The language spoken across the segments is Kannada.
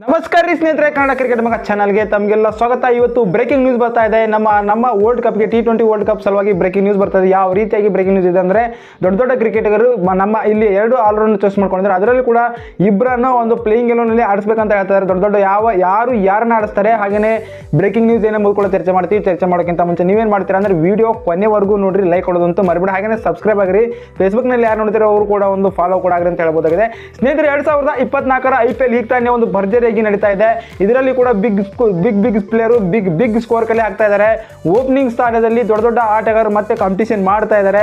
ನಮಸ್ಕಾರ ರೀ ಸ್ನೇಹಿತರೆ, ಕನ್ನಡ ಕ್ರಿಕೆಟ್ ಮಗ ಚಾನಲ್ಗೆ ತಮಗೆಲ್ಲ ಸ್ವಾಗತ. ಇವತ್ತು ಬ್ರೇಕಿಂಗ್ ನ್ಯೂಸ್ ಬರ್ತಾ ಇದೆ. ನಮ್ಮ ವರ್ಲ್ಡ್ ಕಪ್ಗೆ T20 ವರ್ಲ್ಡ್ ಕಪ್ ಸಲುವಾಗಿ ಬ್ರೇಕಿಂಗ್ ನ್ಯೂಸ್ ಬರ್ತಾ ಇದೆ. ಯಾವ ರೀತಿಯಾಗಿ ಬ್ರೇಕಿಂಗ್ ನ್ಯೂಸ್ ಇದೆ ಅಂದರೆ, ದೊಡ್ಡ ಕ್ರಿಕೆಟಿಗರು ನಮ್ಮ ಇಲ್ಲಿ ಎರಡು ಆಲ್ರೌಂಡ್ ಚೂಸ್ ಮಾಡ್ಕೊಂಡಿದ್ದಾರೆ. ಅದರಲ್ಲಿ ಕೂಡ ಇಬ್ಬರನ್ನು ಒಂದು ಪ್ಲೇಯಿಂಗ್ ಎಲೆವನ್ನಲ್ಲಿ ಆಡಿಸ್ಬೇಕಂತ ಹೇಳ್ತಾರೆ. ದೊಡ್ಡ ಯಾರನ್ನ ಆಡಿಸ್ತಾರೆ, ಹಾಗೆಯೇ ಬ್ರೇಕಿಂಗ್ ನ್ಯೂಸ್ ಏನೇ ಕೂಡ ಚರ್ಚೆ ಮಾಡ್ತೀವಿ. ಚರ್ಚೆ ಮಾಡೋಕ್ಕಿಂತ ಮುಂಚೆ ನೀವೇನು ಮಾಡ್ತೀರಾ ಅಂದರೆ ವಿಡಿಯೋ ಕೊನೆವರೆಗೂ ನೋಡ್ರಿ, ಲೈಕ್ ಕೊಡೋದಂತೂ ಮರಿಬೇಡಿ. ಹಾಗೆಯೇ ಸಬ್ಸ್ಕ್ರೈಬ್ ಆಗಿರಿ. ಫೇಸ್ಬುಕ್ನಲ್ಲಿ ಯಾರು ನೋಡ್ತೀರೋ ಅವರು ಕೂಡ ಒಂದು ಫಾಲೋ ಕೂಡ ಆಗ್ರಿ ಅಂತ ಹೇಳ್ಬೋದಾಗಿದೆ. ಸ್ನೇಹಿತರೆ, 2024 IPL ಈಗ ತಾನೇ ಒಂದು ಭರ್ಜರಿಯಾಗಿ ನಡೀತಾ ಇದೆ. ಇದರಲ್ಲಿ ಕೂಡ ಬಿಗ್ ಪ್ಲೇಯರ್ ಬಿಗ್ ಸ್ಕೋರ್ ಕಲೆ ಆಗ್ತಾ ಇದ್ದಾರೆ. ಓಪನಿಂಗ್ ಸ್ಥಾನದಲ್ಲಿ ದೊಡ್ಡ ಆಟಗಾರರು ಮತ್ತೆ ಕಾಂಪಿಟೇಷನ್ ಮಾಡ್ತಾ ಇದ್ದಾರೆ.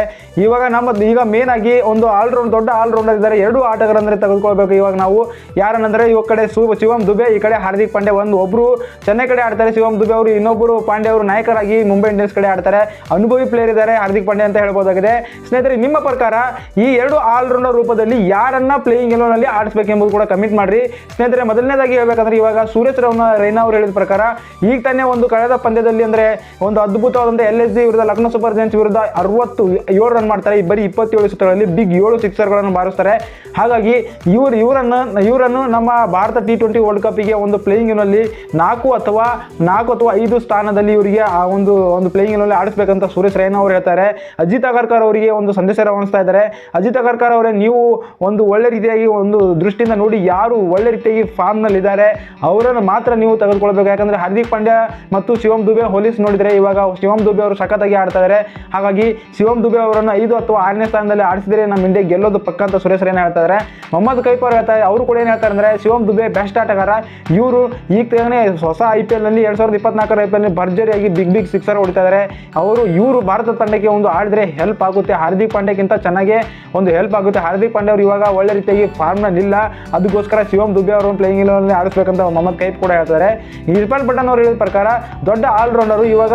ಈಗ ಮೇನ್ ಆಗಿ ಒಂದು ದೊಡ್ಡ ಆಲ್ರೌಂಡರ್ ಇದ್ದಾರೆ. ಎರಡು ಆಟಗಾರ ಅಂದ್ರೆ ತೆಗೆದುಕೊಳ್ಬೇಕು. ಇವಾಗ ನಾವು ಯಾರನ್ನಂದ್ರೆ ಈ ಕಡೆ ಶಿವಮ್ ದುಬೆ, ಈ ಕಡೆ ಹಾರ್ದಿಕ್ ಪಾಂಡ್ಯ. ಒಬ್ರು ಚೆನ್ನೈ ಕಡೆ ಆಡ್ತಾರೆ ಶಿವಮ್ ದುಬೆ ಅವರು, ಇನ್ನೊಬ್ಬರು ಪಾಂಡ್ಯ ಅವರು ನಾಯಕರಾಗಿ ಮುಂಬೈ ಇಂಡಿಯನ್ಸ್ ಕಡೆ ಆಡ್ತಾರೆ. ಅನುಭವಿ ಪ್ಲೇಯರ್ ಇದ್ದಾರೆ ಹಾರ್ದಿಕ್ ಪಾಂಡ್ಯ ಅಂತ ಹೇಳ್ಬೋದಾಗಿದೆ. ಸ್ನೇಹಿತರೆ, ನಿಮ್ಮ ಪ್ರಕಾರ ಈ ಎರಡು ಆಲ್ರೌಂಡರ್ ರೂಪದಲ್ಲಿ ಯಾರನ್ನ ಪ್ಲೇಯಿಂಗ್ ಎಲೆವನ್ನಲ್ಲಿ ಆಡಿಸಬೇಕೆಂಬುದು ಕೂಡ ಕಮಿಟ್ ಮಾಡ್ರಿ. ಸ್ನೇಹಿತರೆ, ಮೊದಲನೇದಾಗಿ ಹೇಳ್ಬೇಕಂದ್ರೆ ಇವಾಗ ಸುರೇಶ್ ರೈನಾ ಅವರು ಹೇಳಿದ ಪ್ರಕಾರ ಈಗ ತಾನೇ ಒಂದು ಕಳೆದ ಪಂದ್ಯದಲ್ಲಿ ಅಂದ್ರೆ ಒಂದು ಅದ್ಭುತವಾದಂಥ LSG ವಿರುದ್ಧ ಲಕ್ನೋ ಸೂಪರ್ ಜೈಂಟ್ಸ್ ವಿರುದ್ಧ 67 ರನ್ ಮಾಡ್ತಾರೆ. ಬರೀ 27 ಸುತ್ತುಗಳಲ್ಲಿ ಬಿಗ್ 7 ಸಿಕ್ಸರ್ಗಳನ್ನು ಬಾರಿಸ್ತಾರೆ. ಹಾಗಾಗಿ ಇವರನ್ನು ನಮ್ಮ ಭಾರತ T20 ವರ್ಲ್ಡ್ ಕಪ್ಗೆ ಒಂದು ಪ್ಲೇಯಿಂಗ್ ನಲ್ಲಿ 4 ಅಥವಾ 5 ಸ್ಥಾನದಲ್ಲಿ ಇವರಿಗೆ ಆ ಒಂದು ಪ್ಲೇಯಿಂಗ್ ನಲ್ಲಿ ಆಡಿಸಬೇಕಂತ ಸುರೇಶ್ ರೈನಾ ಅವರು ಹೇಳ್ತಾರೆ. ಅಜಿತ್ ಅಗರ್ಕರ್ ಅವರಿಗೆ ಒಂದು ಸಂದೇಶ ರವಾನಿಸ್ತಾ ಇದ್ದಾರೆ. ಅಜಿತ್ ಅಗರ್ಕರ್ ಅವರೇ, ನೀವು ಒಂದು ಒಳ್ಳೆ ರೀತಿಯಾಗಿ ಒಂದು ದೃಷ್ಟಿಯಿಂದ ನೋಡಿ, ಯಾರು ಒಳ್ಳೆ ರೀತಿಯಾಗಿ ಫಾರ್ಮ್ ನಲ್ಲಿ ಇದ್ದಾರೆ ಅವರನ್ನು ಮಾತ್ರ ನೀವು ತೆಗೆದುಕೊಳ್ಬೇಕು. ಯಾಕಂದ್ರೆ ಹಾರ್ದಿಕ್ ಪಾಂಡ್ಯ ಮತ್ತು ಶಿವಮ್ ದುಬೆ ಹೋಲಿಸಿ ನೋಡಿದ್ರೆ ಇವಾಗ ಶಿವಮ್ ದುಬೆ ಅವರು ಸಖತ್ತಾಗಿ ಆಡ್ತಾ ಇದ್ದಾರೆ. ಹಾಗಾಗಿ ಶಿವಮ್ ದುಬೆ ಅವರನ್ನು 5 ಅಥವಾ 6ನೇ ಸ್ಥಾನದಲ್ಲಿ ಆಡಿಸಿದ್ರೆ ನಮ್ಮ ಇಂಡಿಯಾ ಗೆಲ್ಲೋದು ಪಕ್ಕ ಅಂತ ಸುರೇಶ್ ರೈನಾ ಹೇಳ್ತಾ ಇದ್ದಾರೆ. ಮೊಹಮ್ಮದ್ ಕೈಫ್ ಅವರು ಹೇಳ್ತಾರೆ, ಅವರು ಕೂಡ ಏನು ಹೇಳ್ತಾರೆ ಅಂದ್ರೆ ಶಿವಮ್ ದುಬೆ ಬೆಸ್ಟ್ ಆಟಗಾರ. ಇವರು ಈಗ ತಾನೇ ಹೊಸ IPL ನಲ್ಲಿ 2024 IPL ಭರ್ಜರಿಯಾಗಿ ಬಿಗ್ ಸಿಕ್ಸರ್ ಹೊಡಿತಾ ಇದ್ದಾರೆ. ಇವರು ಭಾರತ ತಂಡಕ್ಕೆ ಒಂದು ಆಡಿದ್ರೆ ಹೆಲ್ಪ್ ಆಗುತ್ತೆ. ಹಾರ್ದಿಕ್ ಪಾಂಡ್ಯಕ್ಕಿಂತ ಚೆನ್ನಾಗಿ ಒಂದು ಹೆಲ್ಪ್ ಆಗುತ್ತೆ. ಹಾರ್ದಿಕ್ ಪಾಂಡ್ಯ ಅವರು ಇವಾಗ ಒಳ್ಳೆ ರೀತಿಯಾಗಿ ಫಾರ್ಮ್ ನಲ್ಲಿ ಇಲ್ಲ. ಅದಕ್ಕೋಸ್ಕರ ಶಿವಮ್ ದುಬೆ ಅವರು ಪ್ಲೇಯಿಂಗ್ ಎಲೆವನ್ನಲ್ಲಿ ಆಡಿಸ್ಬೇಕಂತ ಮೊಹಮ್ಮದ್ ಕೈಫ್ ಕೂಡ ಹೇಳ್ತಾರೆ. ಇರ್ಫಾನ್ ಪಠಾಣ್ ಅವರು ಹೇಳಿದ ಪ್ರಕಾರ ದೊಡ್ಡ ಆಲ್ರೌಂಡರು ಇವಾಗ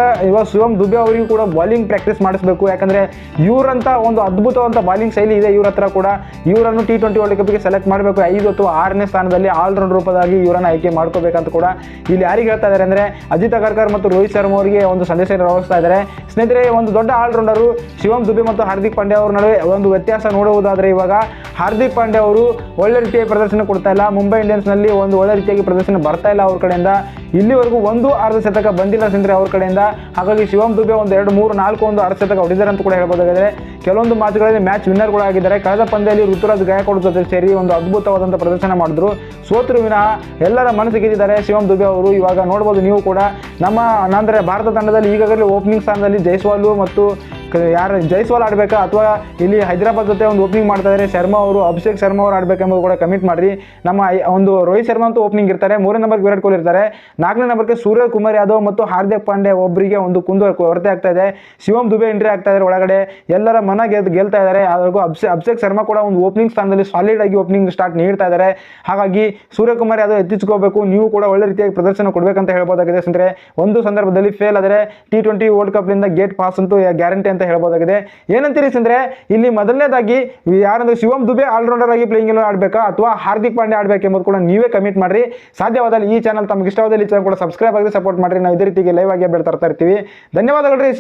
ಶಿವಮ್ ದುಬೆ ಅವರಿಗೂ ಕೂಡ ಬಾಲಿಂಗ್ ಪ್ರಾಕ್ಟೀಸ್ ಮಾಡಿಸಬೇಕು. ಯಾಕಂದ್ರೆ ಇವರಂತ ಒಂದು ಅದ್ಭುತವಾದಂಥ ಬಾಲಿಂಗ್ ಶೈಲಿ ಇದೆ ಇವ್ರ ಹತ್ರ ಕೂಡ. ಇವರನ್ನು T20 ವರ್ಲ್ಡ್ ಕಪ್ಗೆ ಸೆಲೆಕ್ಟ್ ಮಾಡಬೇಕು. 5 ಅಥವಾ 6ನೇ ಸ್ಥಾನದಲ್ಲಿ ಆಲ್ರೌಂಡ್ ರೂಪದಾಗಿ ಇವರನ್ನು ಆಯ್ಕೆ ಮಾಡ್ಕೋಬೇಕಂತ ಕೂಡ ಇಲ್ಲಿ ಯಾರಿಗೆ ಹೇಳ್ತಾ ಇದ್ದಾರೆ ಅಂದ್ರೆ ಅಜಿತ್ ಅಗರ್ಕರ್ ಮತ್ತು ರೋಹಿತ್ ಶರ್ಮಾ ಅವರಿಗೆ ಒಂದು ಸಂದೇಶ ರವಾನಿಸ್ತಾ ಇದ್ದಾರೆ. ಸ್ನೇಹಿತರೆ, ಒಂದು ದೊಡ್ಡ ಆಲ್ರೌಂಡರು ಶಿವಮ್ ದುಬೆ ಮತ್ತು ಹಾರ್ದಿಕ್ ಪಾಂಡ್ಯ ಅವರ ನಡುವೆ ಒಂದು ವ್ಯತ್ಯಾಸ ನೋಡುವುದಾದ್ರೆ, ಇವಾಗ ಹಾರ್ದಿಕ್ ಪಾಂಡ್ಯ ಅವರು ಒಳ್ಳೆ ರೀತಿಯ ಪ್ರದರ್ಶನ ಕೊಡ್ತಾ ಇಲ್ಲ. ಮುಂಬೈ ಇಂಡಿಯನ್ಸ್ ನಲ್ಲಿ ಒಂದು ಒಳ್ಳೆ ರೀತಿಯಾಗಿ ಪ್ರದರ್ಶನ ಬರ್ತಾ ಇಲ್ಲ ಅವ್ರ ಕಡೆಯಿಂದ. ಇಲ್ಲಿವರೆಗೂ ಒಂದು ಅರ್ಧ ಶತಕ ಬಂದಿಲ್ಲ ಸ್ನೇಹಿತರೆ ಅವ್ರ ಕಡೆಯಿಂದ. ಹಾಗಾಗಿ ಶಿವಮ್ ದುಬೆ ಒಂದು 2, 3, 4 ಒಂದು ಅರ್ಧ ಶತಕ ಹೊಡಿದ್ದಾರೆ ಅಂತ ಕೂಡ ಹೇಳ್ಬೋದಾಗಿದೆ. ಕೆಲವೊಂದು ಮ್ಯಾಚ್ಗಳಲ್ಲಿ ಮ್ಯಾಚ್ ವಿನ್ನರ್ ಕೂಡ ಆಗಿದ್ದಾರೆ. ಕಳೆದ ಪಂದ್ಯದಲ್ಲಿ ಋತುರಾಜ್ ಗಾಯಕ್ವಾಡ್ ಜೊತೆ ಸೇರಿ ಒಂದು ಅದ್ಭುತವಾದಂಥ ಪ್ರದರ್ಶನ ಮಾಡಿದ್ರು. ಸೋತರು ವಿನಃ ಎಲ್ಲರ ಮನಸ್ಸು ಗೆದ್ದಿದ್ದಾರೆ ಶಿವಮ್ ದುಬೆ ಅವರು. ಇವಾಗ ನೋಡ್ಬೋದು ನೀವು ಕೂಡ, ಅಂದರೆ ಭಾರತ ತಂಡದಲ್ಲಿ ಈಗಾಗಲೇ ಓಪನಿಂಗ್ ಸ್ಥಾನದಲ್ಲಿ ಜೈಸ್ವಾಲ್ ಮತ್ತು ಜೈಸ್ವಾಲ್ ಆಡಬೇಕಾ ಅಥವಾ ಇಲ್ಲಿ ಹೈದರಾಬಾದ್ ಜೊತೆ ಒಂದು ಓಪನಿಂಗ್ ಮಾಡ್ತಾ ಇದ್ದಾರೆ ಶರ್ಮಾ ಅವರು, ಅಭಿಷೇಕ್ ಶರ್ಮಾ ಅವರು ಆಡಬೇಕೆಂಬುದು ಕೂಡ ಕಮಿಟ್ ಮಾಡ್ರಿ. ಒಂದು ರೋಹಿತ್ ಶರ್ಮಾ ಅಂತೂ ಓಪನಿಂಗ್ ಇರ್ತಾರೆ. 3ನೇ ನಂಬರ್ಗೆ ವಿರಾಟ್ ಕೊಹ್ಲಿ ಇರ್ತಾರೆ. 4ನೇ ನಂಬರ್ಗೆ ಸೂರ್ಯಕುಮಾರ್ ಯಾದವ್ ಮತ್ತು ಹಾರ್ದಿಕ್ ಪಾಂಡ್ಯ ಒಬ್ಬರಿಗೆ ಒಂದು ಕೊರತೆ ಆಗ್ತಾ ಇದೆ. ಶಿವಮ್ ದುಬೆ ಎಂಟ್ರಿ ಆಗ್ತಾ ಇದ್ದಾರೆ ಒಳಗಡೆ, ಎಲ್ಲರ ಮನ ಗೆಲ್ತಾ ಇದ್ದಾರೆ. ಹಾಗೂ ಅಭಿಷೇಕ್ ಶರ್ಮಾ ಕೂಡ ಒಂದು ಓಪನಿಂಗ್ ಸ್ಥಾನದಲ್ಲಿ ಸಾಲಿಡ್ ಆಗಿ ಓಪನಿಂಗ್ ಸ್ಟಾರ್ಟ್ ನೀಡ್ತಾ ಇದ್ದಾರೆ. ಹಾಗಾಗಿ ಸೂರ್ಯಕುಮಾರ್ ಯಾದವ್ ಎತ್ತಿಚ್ಕೋಬೇಕು. ನೀವು ಕೂಡ ಒಳ್ಳೆ ರೀತಿಯಾಗಿ ಪ್ರದರ್ಶನ ಕೊಡಬೇಕಂತ ಹೇಳ್ಬೋದಾಗಿದೆ. ಸ್ನೇಹಿತರೆ, ಒಂದು ಸಂದರ್ಭದಲ್ಲಿ ಫೇಲ್ ಆದರೆ T20 ವರ್ಲ್ಡ್ ಕಪ್ ನಿಂದ ಗೇಟ್ ಪಾಸ್ ಅಂತೂ ಗ್ಯಾರಂಟಿ ಅಂತ ಹೇಳ್ಬೋದಾಗಿದೆ. ಏನಂತೀರಿ ಅಂದ್ರೆ, ಇಲ್ಲಿ ಮೊದಲನೇದಾಗಿ ಯಾರಂದ್ರೆ ಶಿವಮ್ ದುಬೆ ಆಲ್ರೌಂಡರ್ ಆಗಿ ಪ್ಲೇಯಿಂಗ್ ಎಲೆವನ್ ಆಡಬೇಕಾ ಅಥವಾ ಹಾರ್ದಿಕ್ ಪಾಂಡ್ಯ ಆಡಬೇಕೆಂಬುದು ಕೂಡ ನೀವೇ ಕಮಿಟ್ ಮಾಡ್ರಿ. ಸಾಧ್ಯವಾದಲ್ಲಿ ಈ ಚಾನಲ್ ತಮಗೆ ಇಷ್ಟವಾದಲ್ಲಿ ಈ ಚಾನಲ್ ಕೂಡ ಸಬ್ಸ್ಕ್ರೈಬ್ ಆಗಿ ಸಪೋರ್ಟ್ ಮಾಡ್ರಿ. ನಾವು ಇದೇ ರೀತಿಗೆ ಲೈವ್ ಆಗಿ ಅಪ್ಡೇಟ್ ತರ್ತಾ ಇರ್ತೀವಿ. ಧನ್ಯವಾದಗಳು ರೀ.